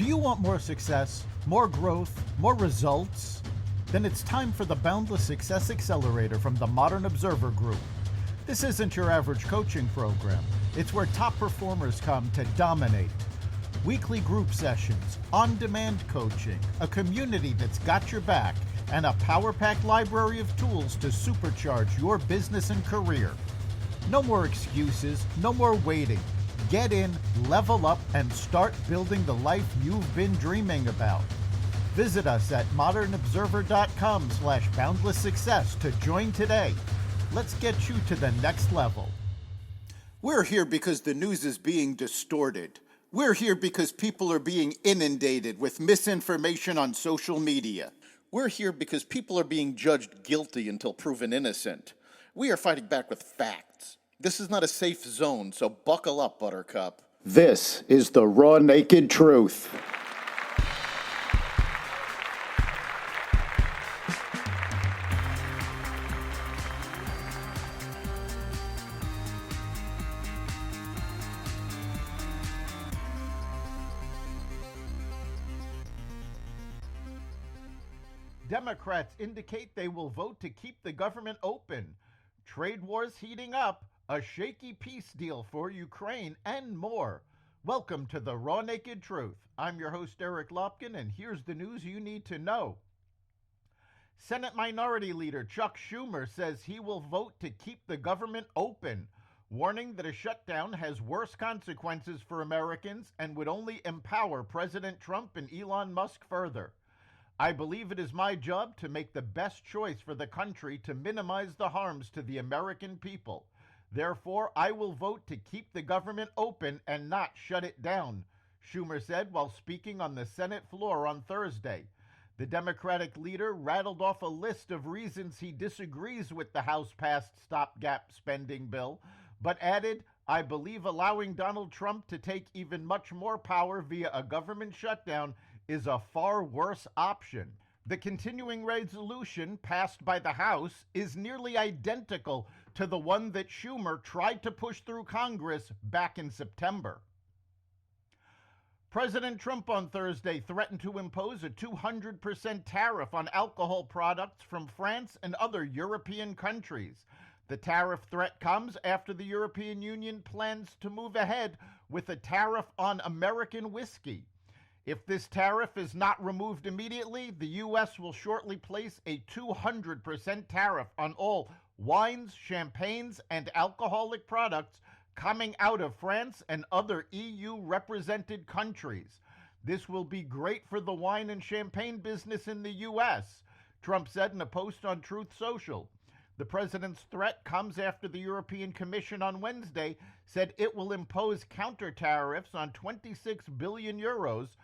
Do you want more success, more growth, more results? Then it's time for the Boundless Success Accelerator from the Modern Observer Group. This isn't your average coaching program. It's where top performers come to dominate. Weekly group sessions, on-demand coaching, a community that's got your back, and a power-packed library of tools to supercharge your business and career. No more excuses, no more waiting. Get in, level up, and start building the life you've been dreaming about. Visit us at modernobserver.com/boundless success to join today. Let's get you to the next level. We're here because the news is being distorted. We're here because people are being inundated with misinformation on social media. We're here because people are being judged guilty until proven innocent. We are fighting back with facts. This is not a safe zone, so buckle up, Buttercup. This is the raw, naked truth. Democrats indicate they will vote to keep the government open. Trade wars heating up, a shaky peace deal for Ukraine, and more. Welcome to the Raw Naked Truth. I'm your host, Eric Lopkin, and here's the news you need to know. Senate Minority Leader Chuck Schumer says he will vote to keep the government open, warning that a shutdown has worse consequences for Americans and would only empower President Trump and Elon Musk further. I believe it is my job to make the best choice for the country to minimize the harms to the American people. Therefore, I will vote to keep the government open and not shut it down, Schumer said while speaking on the Senate floor on Thursday. The Democratic leader rattled off a list of reasons he disagrees with the House-passed stopgap spending bill, but added, I believe allowing Donald Trump to take even much more power via a government shutdown is a far worse option. The continuing resolution passed by the House is nearly identical to the one that Schumer tried to push through Congress back in September. President Trump on Thursday threatened to impose a 200% tariff on alcohol products from France and other European countries. The tariff threat comes after the European Union plans to move ahead with a tariff on American whiskey. If this tariff is not removed immediately, the U.S. will shortly place a 200% tariff on all wines, champagnes, and alcoholic products coming out of France and other EU-represented countries. This will be great for the wine and champagne business in the U.S., Trump said in a post on Truth Social. The president's threat comes after the European Commission on Wednesday said it will impose counter tariffs on 26 billion euros,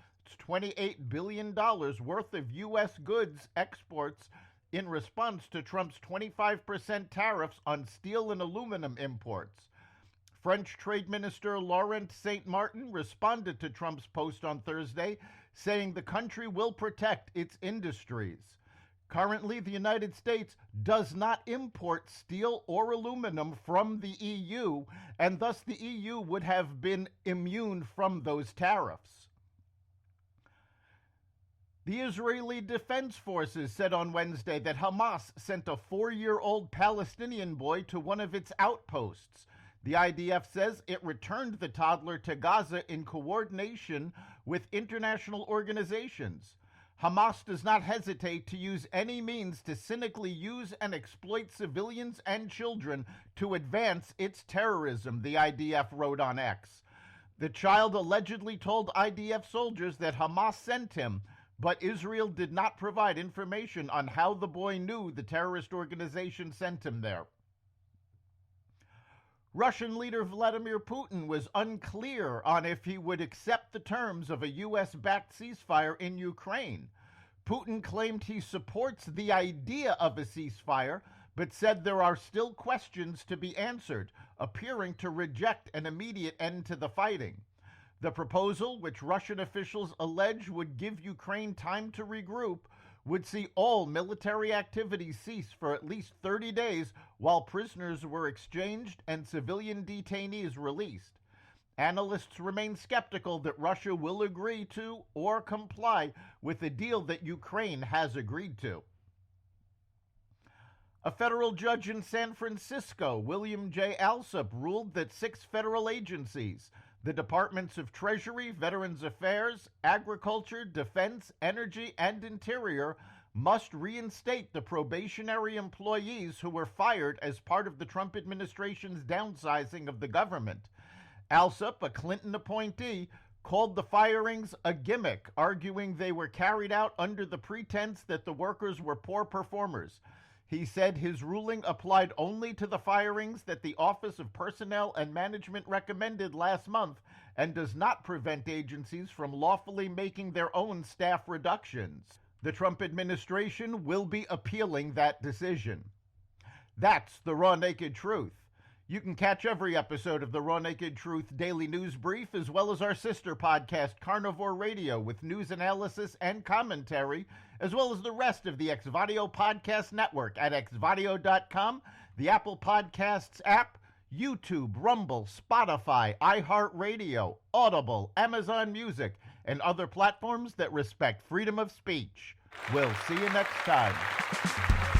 $28 billion worth of U.S. goods exports in response to Trump's 25% tariffs on steel and aluminum imports. French Trade Minister Laurent Saint-Martin responded to Trump's post on Thursday, saying the country will protect its industries. Currently, the United States does not import steel or aluminum from the EU, and thus the EU would have been immune from those tariffs. The Israeli Defense Forces said on Wednesday that Hamas sent a 4-year-old Palestinian boy to one of its outposts. The IDF says it returned the toddler to Gaza in coordination with international organizations. Hamas does not hesitate to use any means to cynically use and exploit civilians and children to advance its terrorism, the IDF wrote on X. The child allegedly told IDF soldiers that Hamas sent him, but Israel did not provide information on how the boy knew the terrorist organization sent him there. Russian leader Vladimir Putin was unclear on if he would accept the terms of a U.S.-backed ceasefire in Ukraine. Putin claimed he supports the idea of a ceasefire, but said there are still questions to be answered, appearing to reject an immediate end to the fighting. The proposal, which Russian officials allege would give Ukraine time to regroup, would see all military activities cease for at least 30 days while prisoners were exchanged and civilian detainees released. Analysts remain skeptical that Russia will agree to or comply with the deal that Ukraine has agreed to. A federal judge in San Francisco, William J. Alsup, ruled that 6 federal agencies, the Departments of Treasury, Veterans Affairs, Agriculture, Defense, Energy, and Interior, must reinstate the probationary employees who were fired as part of the Trump administration's downsizing of the government. Alsup, a Clinton appointee, called the firings a gimmick, arguing they were carried out under the pretense that the workers were poor performers. He said his ruling applied only to the firings that the Office of Personnel and Management recommended last month and does not prevent agencies from lawfully making their own staff reductions. The Trump administration will be appealing that decision. That's the Raw Naked Truth. You can catch every episode of the Raw Naked Truth Daily News Brief, as well as our sister podcast, Carnivore Radio, with news analysis and commentary, as well as the rest of the Xvadio Podcast Network at xvadio.com, the Apple Podcasts app, YouTube, Rumble, Spotify, iHeartRadio, Audible, Amazon Music, and other platforms that respect freedom of speech. We'll see you next time.